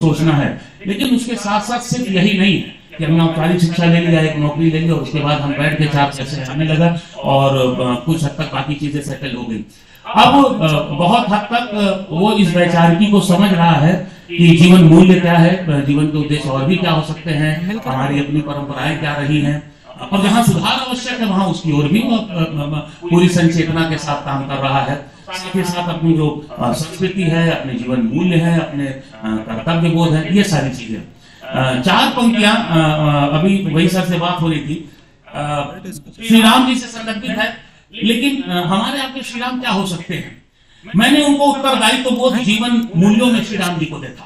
सोचना है। लेकिन उसके साथ साथ सिर्फ यही नहीं है कि हमने औपचारिक शिक्षा ले लिया, एक नौकरी ले ली और उसके बाद हम बैठ के चार पैसे आने लगा और कुछ हद तक बाकी चीजें सेटल हो गई। अब बहुत हद तक वो इस वैचारिकी को समझ रहा है कि जीवन मूल्य क्या है, जीवन के उद्देश्य और भी क्या हो सकते हैं, हमारी अपनी परंपराएं क्या रही हैं, और जहां सुधार आवश्यक है वहां उसकी ओर भी पूरी संचेतना के साथ काम कर रहा है। साथ ही साथ अपनी जो संस्कृति है, अपने जीवन मूल्य है, अपने कर्तव्य बोध है, ये सारी चीजें। चार पंक्तियां अभी वही सर से बात हो रही थी, श्री राम जी से संबंधित है। लेकिन हमारे आपके श्री राम क्या हो सकते हैं? मैंने उनको उत्तरदायित्व बोध जीवन मूल्यों में श्री राम जी को देखा।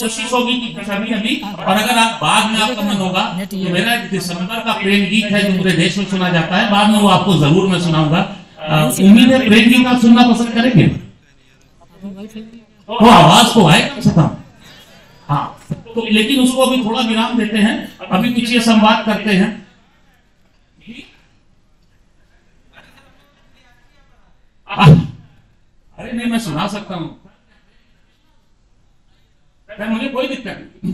कोशिश होगी कि अभी और अगर आप बाद में आपका मन होगा तो मेरा दिसंबर का प्रेम गीत है जो पूरे देश में सुना जाता है, बाद में वो आपको जरूर मैं सुनाऊंगा। उम्मीद है प्रेम गीत आप सुनना पसंद करेंगे, तो आवाज को आए कम से कम। हाँ, तो लेकिन उसको अभी थोड़ा विराम देते हैं, अभी कुछ ये संवाद करते हैं। अरे नहीं, मैं सुना सकता हूं, मुझे कोई दिक्कत नहीं।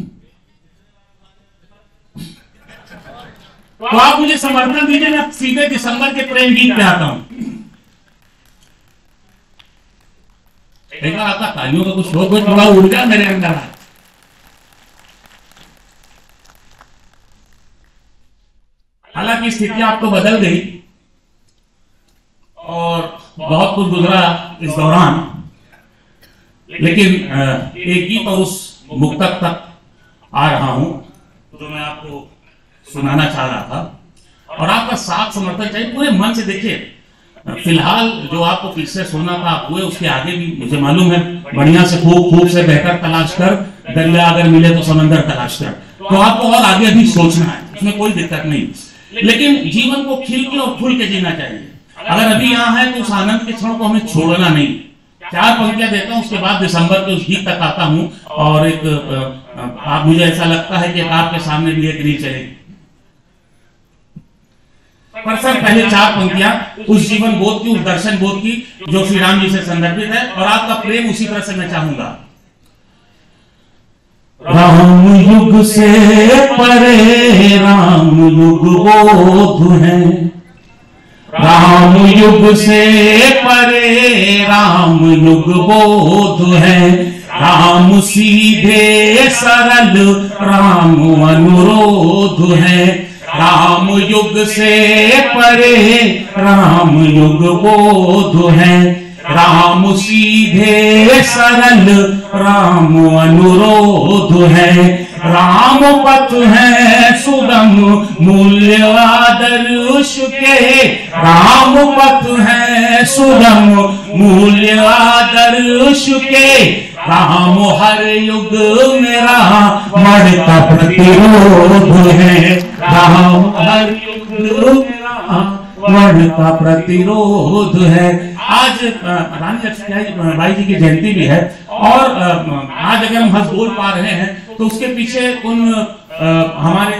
तो आप मुझे समर्थन दीजिए, मैं सीधे दिसंबर के प्रेम गीत पे आता हूं। एक बार आपका तालियों का कुछ हो, थोड़ा ऊर्जा मेरे अंदर है। हालांकि स्थितियां आप तो बदल गई और बहुत कुछ गुजरा इस दौरान, लेकिन एक गीत और उस मुक्तक तक आ रहा हूं जो मैं आपको सुनाना चाह रहा था, और आपका साथ समर्थन चाहिए पूरे मन से। देखिए, फिलहाल जो आपको किससे सोना था आप हुए, उसके आगे भी मुझे मालूम है बढ़िया से खूब से बेहतर तलाश कर, दरिया अगर मिले तो समंदर तलाश कर, तो आपको और आगे भी सोचना है, उसमें कोई दिक्कत नहीं। लेकिन जीवन को खिल के और खुल के जीना चाहिए। अगर अभी यहाँ है तो उस आनंद के क्षण को हमें छोड़ना नहीं। चार पंक्तियां देता हूं, उसके बाद दिसंबर के उस गीत तक आता हूं, और एक आप मुझे ऐसा लगता है कि आपके सामने भी एक रील चलेगी। पर सर पहले चार पंक्तियां उस जीवन बोध की, उस दर्शन बोध की जो श्री राम जी से संदर्भित है, और आपका प्रेम उसी तरह से मैं चाहूंगा। राम युग से परे राम युग बोध है, राम युग से परे राम युग बोध है, राम सीधे सरल राम अनुरोध है, राम युग से परे राम युग बोध है, राम सीधे सरल राम अनुरोध है, राम पथ है सुगम मूल्य आदर्श के, राम पथ है सुगम मूल्य आदर्श के, राम हर युग मेरा मन का प्रतिरोध है, राम हर युग मेरा मन का प्रतिरोध है। आज रानी लक्ष्मीबाई जी की जयंती भी है, और आज अगर हम हंस बोल पा रहे हैं तो उसके पीछे उन हमारे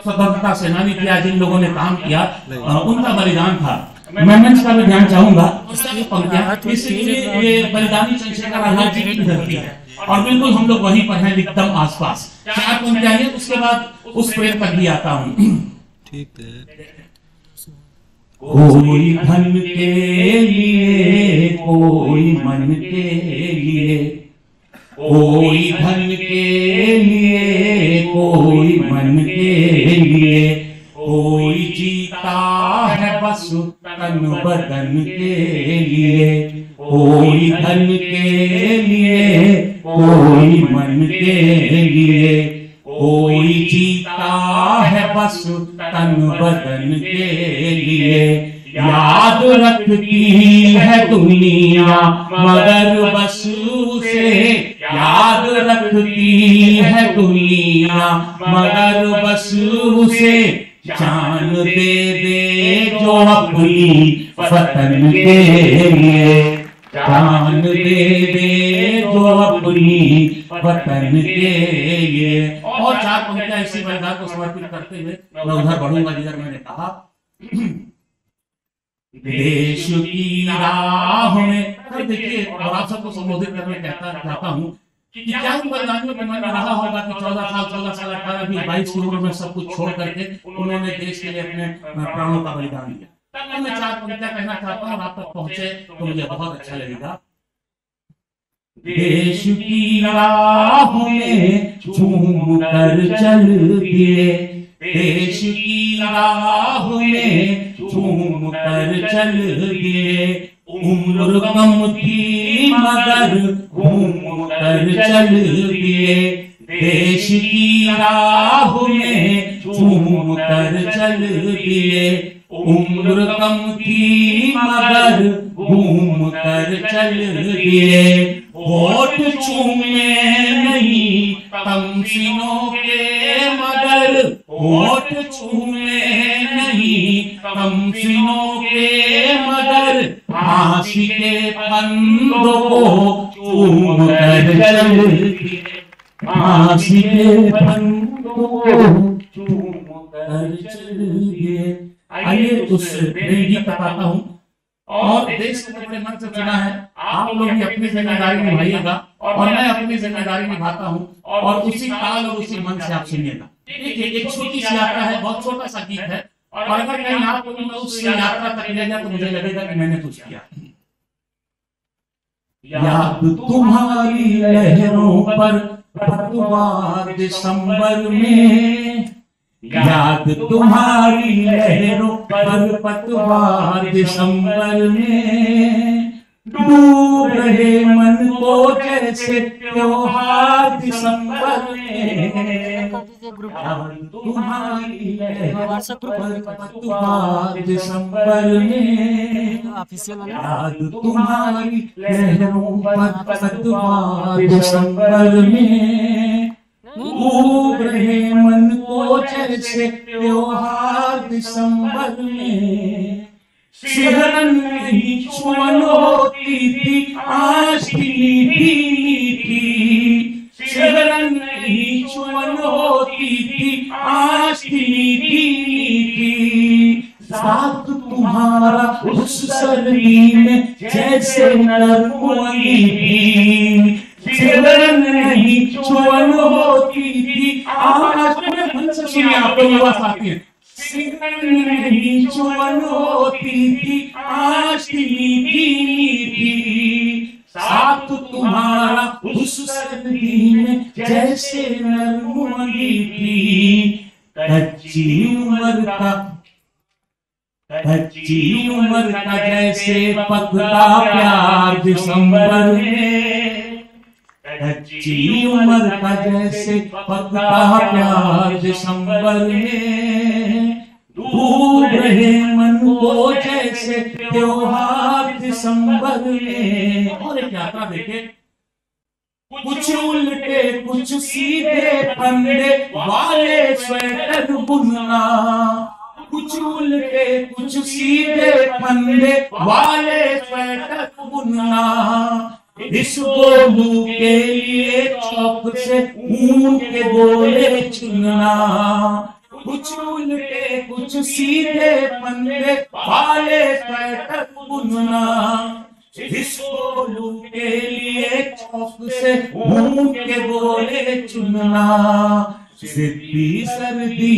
स्वतंत्रता सेनानी किया जिन लोगों ने काम किया, उनका बलिदान था। मैं मंच का भी ध्यान चाहूंगा। ये बलिदानी चंद्रशेखर आजाद जी की धरती है, और बिल्कुल हम लोग वहीं पर हैं, एकदम आसपास। चार पंक्तियां हैं, उसके बाद उस प्रेम पर भी आता हूं। ठीक है। कोई धन के लिए, कोई मन के लिए, कोई धन के लिए, कोई मन के लिए, कोई जीता है बस तन बदन के लिए, कोई धन के लिए, कोई मन के लिए, कोई जीता है बस तन बदन के लिए, याद रखती है दुनिया मगर बस उसे, याद रखती है दुनिया मगर बस उसे, जान दे दे जो अपनी वतन के लिए, जान दे दे जो अपनी वतन के लिए। और चार पंक्तियां इसी बलिदान को समर्पित करते हुए मैं उधर बढ़ूंगा जिधर मैंने कहा। देश की राह में, देखिए और आप सबको संबोधित करने चाहता हूँ कि क्या उन बलिदानियों के मन में रहा होगा कि 14 साल 18 20 22 की उम्र में सब कुछ छोड़ करके उन्होंने देश के लिए अपने प्राणों का बलिदान दिया। तब मैं 4 पंक्तियां कहना चाहता हूँ, आप तक पहुंचे तो मुझे बहुत अच्छा लगेगा। देश की राह में झूम कर चल दिए, देश की राह में झूम कर चल दिए, उम्र कम थी मगर घूम कर चल दिए, देश की राह में झूम कर चल दिए, उम्र कम थी मगर घूम कर चल दिए, होठ चूमे नहीं तमसीनों के मगर, होठ चूमे नहीं तमसीनों के मगर, फांसी के फंदों को चूम कर चल दिए, फांसी के फंदों को चूम कर चल दिए। आइए उस प्रेम गीत बताता हूँ। और देश को अपने मन से चुना है, आप लोग भी अपनी जिम्मेदारी निभाइएगा और मैं अपनी जिम्मेदारी निभाता हूँ, और उसी ताल और उसी मन से आप सुनिएगा। देखिए एक छोटी सी यात्रा है, बहुत छोटा सा गीत है, और अगर कहीं आपको उस यात्रा तक ले जाए तो मुझे लगेगा कि मैंने कुछ किया। याद तुम्हारी लहरों पर पतवार दिसंबर में, याद तुम्हारी लहरों पर पतवार दिसंबर में, डूब रहे मन को जैसे त्योहार दिसंबर में, याद तुम्हारी लहरों पर पतवार दिसंबर में, याद तुम्हारी लहरों पर पतवार दिसंबर में, डूब रहे मन को जैसे त्योहार दिसंबर में, सिहरन नहीं चुमन होती थी आज की मीठी मीठी, सिहरन नहीं चुमन होती थी आज की मीठी मीठी, साथ तुम्हारा उस सर्दी में जैसे नरमुई थी, सिहरन नहीं चुमन होती थी आज में मन से सुनिए आप लोग आवाज आती है, सिहरन नहीं चुमन होती थी आज की मीठी मीठी, साथ तुम्हारा उस सर्दी में जैसे नरमुई थी, कच्ची उम्र का जैसे पकता प्यार दिसंबर में, कच्ची उम्र का जैसे पकता प्यार दिसंबर में, डूब रहे मन को जैसे त्योहार दिसंबर में। और एक यात्रा देखे, कुछ उल्टे कुछ सीधे फंदे वाले स्वेटर बुनना, कुछ उल्टे कुछ सीधे फंदे वाले स्वेटर बुनना, इस गोलू के लिए चौक से ऊन के गोले चुनना, कुछ उल्टे कुछ सीधे फंदे वाले स्वेटर बुनना, इस गोलू के लिए चौक से ऊन के गोले चुनना, सिद्धि सर्दी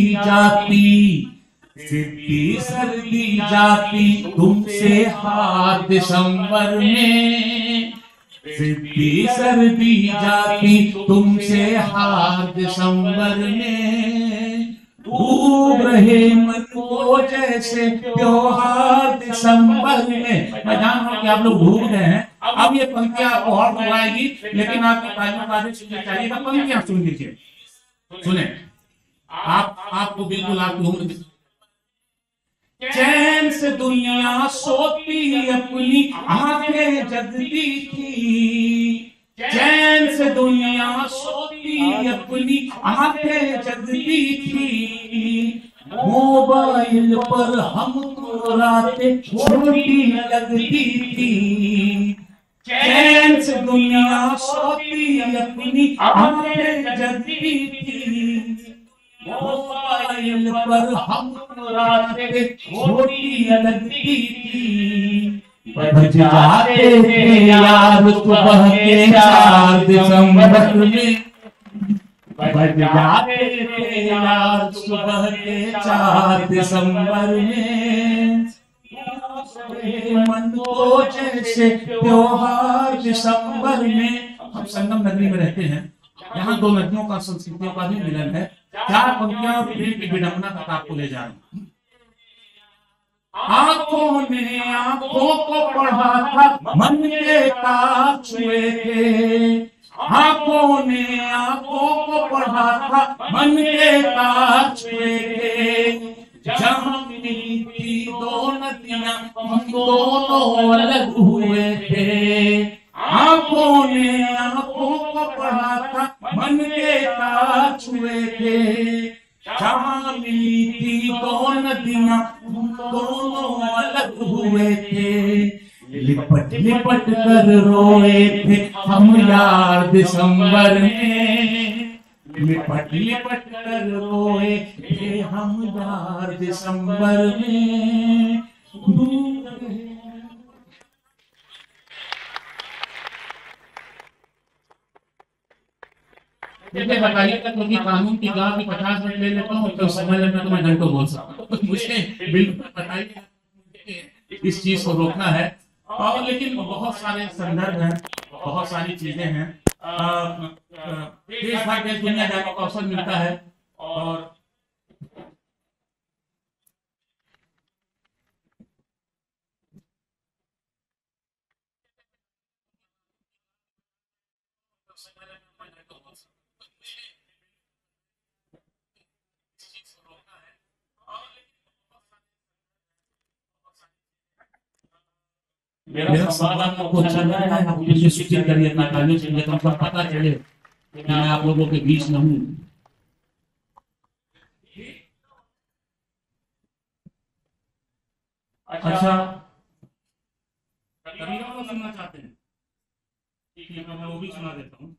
जाती तुमसे हार दिसंबर में, सिद्धि सर्दी जाती तुमसे हार दिसंबर में, डूब रहे मन को जैसे त्योहार दिसंबर में। मैं जान रहा हूँ कि आप लोग भूल गए हैं, अब ये पंक्तियां आपको और बुलाएगी, लेकिन आपकी तालीम बातें सुननी चाहिए। पंक्तियां सुन लीजिए, सुने आपको बिल्कुल आपकी उम्र, चैन से दुनिया सोती अपनी आंखें जगती थी, चैन से दुनिया सोती अपनी आंखें जगती थी, मोबाइल पर हमको रातें छोटी लगती थी, चैन से दुनिया सोती अपनी आंखें जगती थी, मोबाइल पर हमको रातें छोटी लगती थी, बज जाते थे यार सुबह के 4 दिसंबर में, बज जाते थे यार सुबह के 4 दिसंबर में, मन को जैसे त्योहार दिसंबर में। हम संगम नगरी में रहते हैं, यहाँ दो नदियों का संस्कृतियों का भी मिलन है। 4 पंक्तियां और प्रेम की विडंबना तक आपको ले जा रहा हूं। आंखों ने आंखों को पढ़ा था, मन के तार छुए थे। आंखों ने आंखों को पढ़ा था, मन के तार छुए थे। जहां मिली थी दो नदियां, हम दोनों अलग हुए थे। आंखों ने आंखों को पढ़ा था, मन के तार छुए थे। जहां मिली थी दो नदियां, हम दोनों अलग हुए थे। लिपट लिपट कर रोए थे हम यार दिसंबर में, लिपट लिपट कर रोए थे हम यार दिसंबर में। बताइए क्योंकि कानून की गाह की 50 मिनट ले लेता हूँ तो समझ लेना तो मैं घंटों बोल सकता हूँ। मुझे बिल्कुल बताइए इस चीज को रोकना है। और लेकिन बहुत सारे संदर्भ हैं, बहुत सारी चीजें हैं। देश भर देश दुनिया जाने का अवसर मिलता है। और मेरा सवाल आपको अच्छा लग रहा है, आप मुझे सूचित करिए अपना कार्य से, मुझे कम पता चले कि मैं आप लोगों के बीच में हूँ। अच्छा, कविता को सुनना चाहते हैं? ठीक है, मैं वो भी सुना देता हूँ।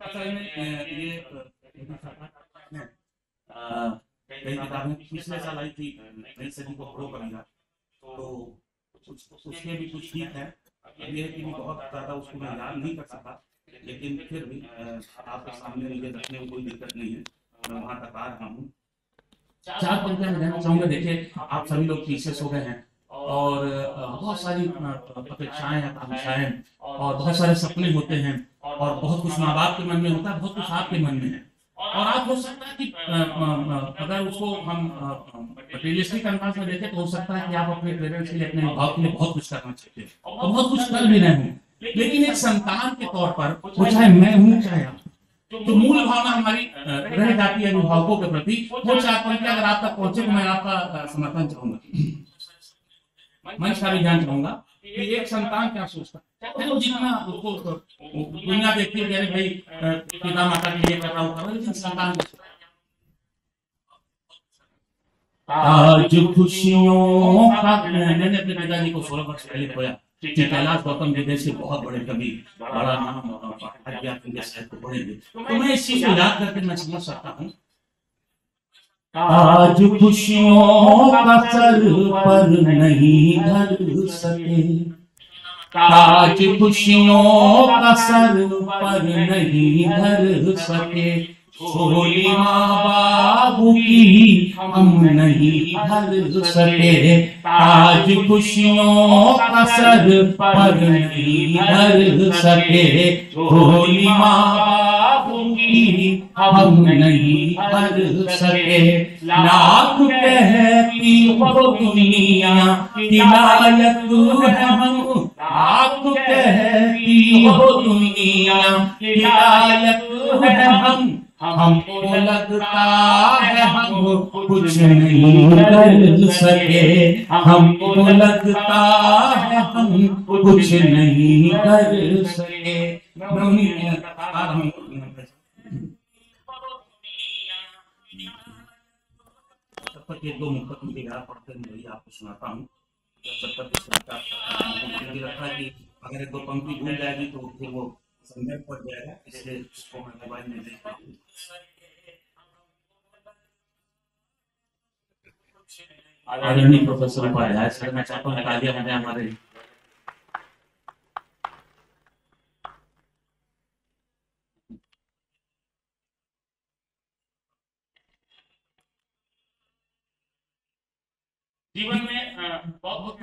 अच्छा, ये कई किताबें पिछले साल आई थी, नई सदी को प्रो करेगा, तो उसके भी कुछ ठीक है। ये है कि बहुत ज़्यादा उसको मैं याद नहीं कर सका, लेकिन फिर भी आपके सामने मुझे रखने में कोई दिक्कत नहीं है, मैं वहाँ तक आ रहा हूँ। 4 पंक्तियां मैं कहना चाहूँगा। देखिए, आप सभी लोग पीछे सो गए हैं और बहुत सारी अपेक्षाएं, आकांक्षाएं और बहुत सारे सपने होते हैं और बहुत कुछ माँ बाप के मन में होता है, बहुत कुछ आपके मन में है। और आप हो सकता है कि अगर उसको हम मटेरियलिस्टिक अंदाज में देखें तो हो सकता है कि आप अपने पेरेंट्स के लिए, अपने भाव के लिए बहुत कुछ करना चाहते हैं और बहुत कुछ कर भी रहे हैं। लेकिन एक संतान के तौर पर, वो चाहे मैं हूँ चाहे आप, तो मूल भावना हमारी रह जाती है अभिभावकों के प्रति। वो 4 पंक्तियां अगर आप तक पहुंचे तो मैं आपका समर्थन चाहूंगा, मंच का भी ध्यान चाहूंगा कि एक संतान क्या सोचता है। तो जितना उसको दुनिया देखती है भाई पिता माता के लिए कर रहा हूँ, लेकिन संतान आज खुशियों का, मैंने अपने पिताजी को 16 वर्ष पहले खोया। कैलाश गौतम जी जैसे बहुत बड़े कवि, बड़ा नाम पढ़ेंगे, तो मैं इस चीज को याद करके मैं समझ सकता हूँ। आज खुशियों का सर पर नहीं धर सके, आज खुशियों का सर पर नहीं धर सके, झोली माँ बाबू की हम नहीं भर सके। आज खुशियों का सर पर नहीं भर सके, झोली माँ बाबू की हम नहीं भर सके। लाख कहती वो दुनिया की लायक है हम, लाख कहती वो दुनिया की लायक है हम, हमको लगता है हम कुछ नहीं कर सके, हमको लगता है हम कुछ नहीं कर सके। मैं उन्हीं दो मुकदमे पढ़ते हुए आपको सुनाता हूँ। जब तक उस कविता मुझे लगता है कि अगर एक दो पंक्ति भूल जाएगी तो फिर वो संदर्भ पड़ जाएगा, इसलिए उसको मैं मोबाइल में देखता हूँ। आदरणीय प्रोफेसर उपाध्याय सर, मैं चाहता हूँ तालियां बजाएं हमारे जीवन में बहुत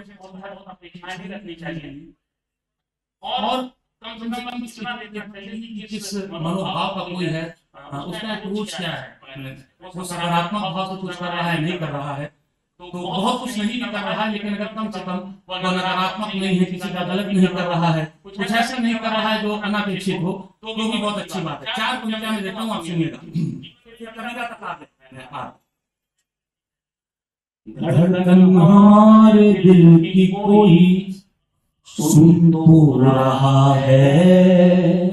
अपेक्षाएं भी रखनी चाहिए और कम से कम इतना देखना चाहिए कि किस मनोभाव का कोई है, उसका अप्रोच क्या है, वो सकारात्मक भाव से कुछ कर रहा है नहीं कर रहा है, तो बहुत कुछ नहीं भी कर रहा है, लेकिन अगर कम से कम वो नकारात्मक नहीं है, किसी का गलत नहीं कर रहा है, कुछ ऐसा नहीं कर रहा है जो अनापेक्षित हो, तो भी बहुत अच्छी बात है। 4 पंक्तियां मैं देता हूँ, आप सुनिएगा। धड़कन हमारे दिल की कोई सुन तो रहा है,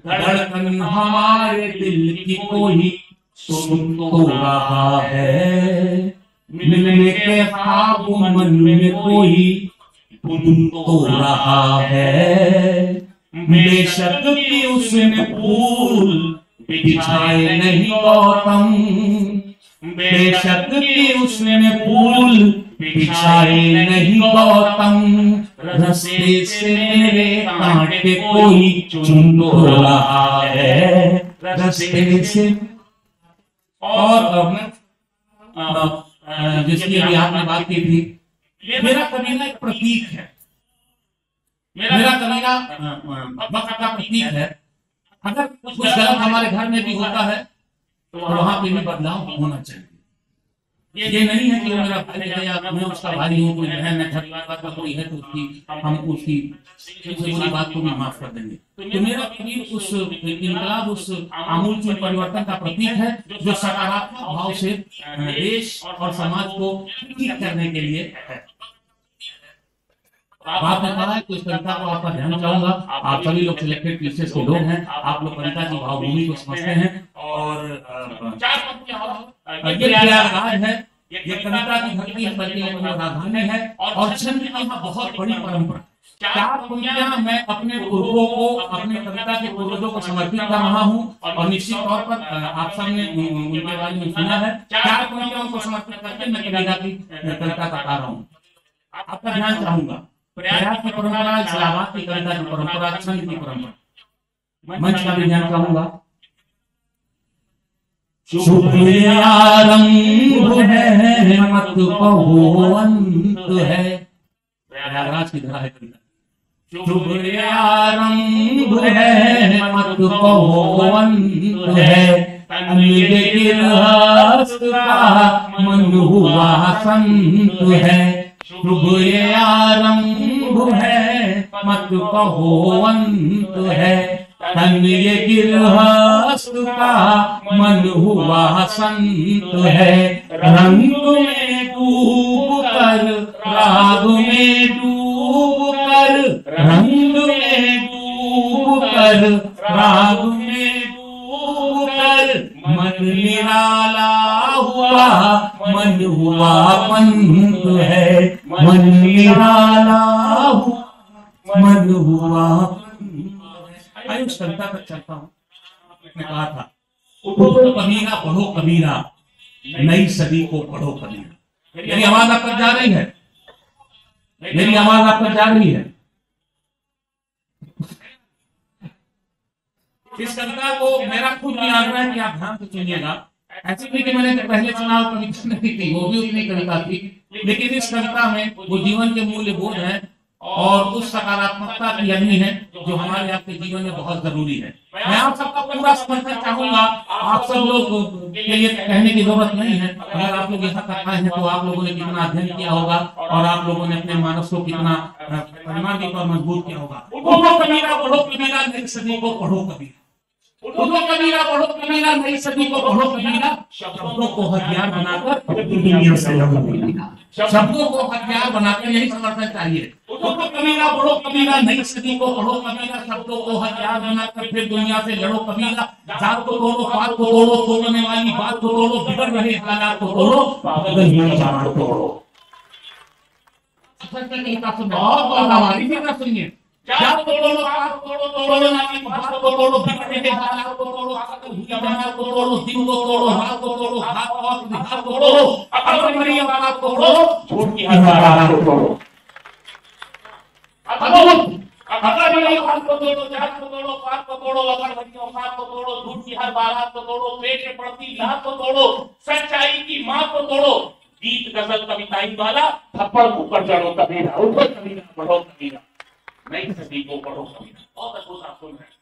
धड़कन हमारे दिल की कोई सुन तो रहा है, मिलने के ख्वाब मन में कोई बुन तो रहा है, बेशक कि उसने फूल बिछाए नहीं गौतम, बेशक कि उसने फूल बिछाए नहीं गौतम, रास्ते से मेरे कांटे कोई चुन तो रहा है, रास्ते से। और जिसकी अभी आपने बात की थी, मेरा कबीला एक प्रतीक है, मेरा कबीला वक्त का प्रतीक है। अगर कुछ गलत हमारे घर में भी होता है तो वहां पे भी बदलाव होना चाहिए। ये नहीं है कि वो मेरा भाई है या मैं उसका भाई हूँ, कोई बहन है, घर का कोई है तो हम उसकी बुरी बात को भी माफ कर देंगे। तो मेरा कबीर उस इनकलाब, उस आमूलचूल परिवर्तन का प्रतीक है जो सकारात्मक भाव से देश और समाज को ठीक करने के लिए है। आपने कहा है तो इस कविता को आपका ध्यान चाहूंगा। आप सभी लोग सिलेक्टेड पीसेस के लोग हैं, आप लोग कविता की भावभूमि को समझते हैं। और ये प्रयागराज है, ये कविता की धरती है, बल्कि राजधानी है और छंद की यहाँ बहुत बड़ी परंपरा। 4 पंक्तियां मैं अपने पूर्वों को, अपने कविता के पूर्वजों को समर्पित कर रहा हूँ और निश्चित तौर पर आप सबने उनके बारे में सुना है। 4 पंक्तियां उनको समर्पित करके मैं कविता की कविता का रहा हूँ। आपका ध्यान चाहूंगा। प्रयाग की परंपरा, इस्लामाबाद की कविता की परंपरा, छंद की परंपरा, मंच का भी ध्यान चाहूंगा। शुभ आरंभ है मत कहो अंत है, प्रयागराज की धरा है कविता। शुभ आरंभ है मत कहो अंत है, गृहस्थ का मन हुआ संत है। शुभ आरंभ है मत कहो अंत है, ये गृहस्थ का मन हुआ संत है। रंग में डूब कर, राग में डूब कर, रंग में डूब कर, राग में डूब कर, मन निराला हुआ, मन हुआ पंत है, मन निराला हुआ, मन हुआ। आइए उस कविता पर चलता हूँ। मैंने कहा था, उठो कबीरा पढ़ो कबीरा, नई सदी को पढ़ो कबीरा। मेरी आवाज आप तक जा रही है? मेरी आवाज आप तक जा रही है? इस कविता को मेरा खुद भी आग्रह है कि आप ध्यान से सुनिएगा। ऐसे नहीं कि मैंने पहले चुनाव कविता नहीं थी, वो भी उतनी कविता थी, लेकिन इस कविता में वो जीवन के मूल्य बोध है और उस सकारात्मकता की हमी है जो हमारे आपके जीवन में बहुत जरूरी है। मैं आप सबका पूरा समर्थन चाहूंगा। आप सब लोग के लिए कहने की जरूरत नहीं है। अगर आप लोग यहाँ तक आए हैं तो आप लोगों ने कितना अध्ययन किया होगा और आप लोगों ने अपने मानस को कितना परिमार्जित और मजबूत किया होगा। उठो कबीरा पढ़ो कबीरा, नई सदी को पढ़ो कबीरा। उठो कबीरा, बढ़ो कबीरा, नई सदी को बढ़ो कबीरा, शब्दों को हथियार बनाकर दुनिया से लड़ो कबीरा, शब्दों को हथियार बनाकर, यही समर्थन चाहिए। उठो कबीरा, बढ़ो कबीरा, नई सदी को बढ़ो कबीरा, शब्दों को हथियार बनाकर फिर दुनिया से लड़ो कबीरा। जात को तोड़ो, पात को तोड़ो, तोड़ने वाली बात को तोड़ो, बिगड़ रहे हालात को तोड़ो, पागल विचार को तोड़ो। और हमारी भी ना सुनिए, जात को तोड़ो, पात को तोड़ो, तोड़ने वाली बात को तोड़ो, बिगड़ रहे हालात को तोड़ो, पागल विचार को तोड़ो, दिन को तोड़ो, रात को तोड़ो, हाथ और निगाह को तोड़ो, अकल मरी बात को तोड़ो, झूठ की हमारा को तोड़ो। अगर मेरी बात को तोड़ो, जात को तोड़ो, पात को तोड़ो, अगर भरी औकात को तोड़ो, झूठ की हर बारात को तोड़ो, पेट में पड़ती लात को तोड़ो, सच्चाई की माँ को तोड़ो, गीत गजल कविताई वाला थप्पड़ ऊपर चढ़ो कबीरा, उठो कबीरा, बढ़ो कबीरा, नई सदी को बढ़ो कबीरा। बहुत अद्भुत आप सुन रहे हैं।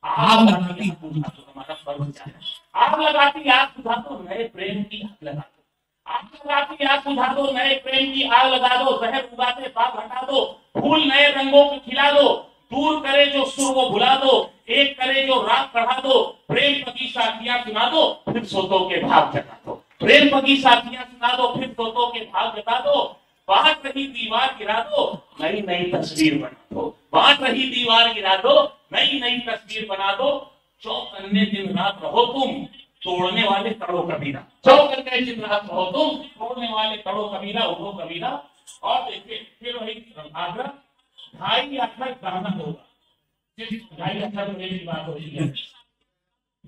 आग लगाती बुझा तो हमारा पर्व है, आग लगाती आग बुझा तो नए प्रेम की आग लगा दो, आग लगाती आग बुझा दो, नए प्रेम की आग लगा दो, जहर उगाते बाग हटा दो, फूल नए रंगों को खिला दो, दूर करे जो सुर वो भुला दो, एक करे जो रात बढ़ा दो, प्रेम की साथियां सुना दो, फिर सोतों के भाग जगा दो, प्रेम की साथियां सुना दो, फिर सोतों के भाग जगा दो, बांट रही दीवार गिरा दो, नई नई तस्वीर बना दो, बांट रही दीवार गिरा दो, नई नई तस्वीर बना दो, चौकन्ने दिन रात रहो तुम, तोड़ने वाले तड़ो कबीरा, चौकन्ने दिन रात रहो तुम, तोड़ने वाले तड़ो कबीरा, उठो कबीरा। और देखिए फिर वही आग्रह, ढाई अक्षर गाना होगा, ढाई अक्षर मेरी बात हो रही है,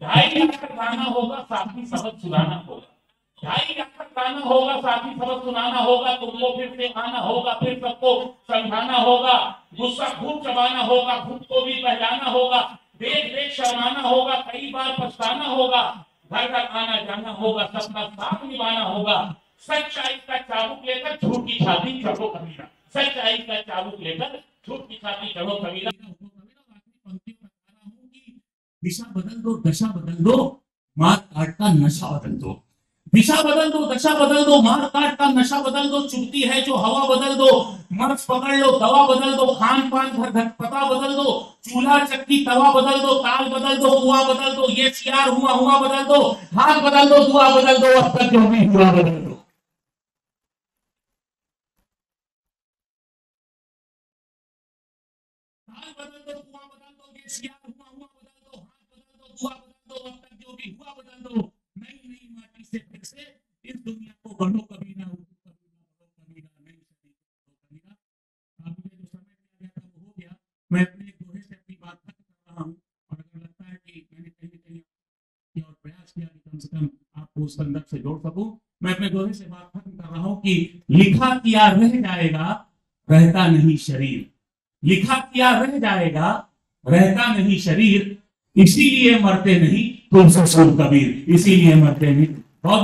ढाई अक्षर गाना होगा, साथी सबक सुनाना होगा, ढाई अक्षर गाना होगा, साथी सबक सुनाना होगा, तुमको फिर से आना होगा, फिर सबको समझाना होगा, गुस्सा खूब चबाना होगा, खुद को भी बहलाना होगा, देख देख शर्माना होगा, कई बार पछताना होगा, घर घर आना जाना होगा, सबका साथ निभाना होगा, सच्चाई का चाबुक लेकर झूठ की छाती चढ़ो कबीरा, सच्चाई का चाबुक लेकर झूठ की छाती चढ़ो कबीरा। दिशा बदल दो, दशा बदल दो, मार काट का नशा बदल दो, दिशा बदल दो, दशा बदल दो, मार काट का नशा बदल दो, चुभती है जो हवा बदल दो, मर्ज पकड़ लो दवा बदल दो, खान पान घर घर पता बदल दो, चूल्हा चक्की तवा बदल दो, ताल बदल दो, कुआं बदल दो, ये सियार हुआ हुआ बदल दो, हाथ बदल दो, दुआ बदल दो, अब तक जो भी हुआ बदल दो। ताल बदल दो, कुआं बदल दो, ये सियार हुआ हुआ बदल दो, हाथ बदल दो, दुआ बदल दो, अब तक जो भी हुआ बदल दो, नई नई माटी से फिर से इस दुनिया को गढ़ो कबीरा, उठो कबीरा, बढ़ो कबीरा, नई सदी को बढ़ो कबीरा। आपने जो समय दिया गया था वो हो गया। मैं अपने एक दोहे से अपनी बात खत्म कर रहा हूँ, और अगर लगता है कि मैंने कहीं न कहीं और प्रयास किया कि कम से कम आपको उस संदर्भ से जोड़ सकूं, मैं अपने दोहे से बात खत्म कर रहा हूँ कि लिखा किया रह जाएगा, रहता नहीं शरीर, लिखा किया रह जाएगा, रहता नहीं शरीर, इसीलिए मरते नहीं तुमसे सुन कबीर, इसीलिए मरते नहीं। बहुत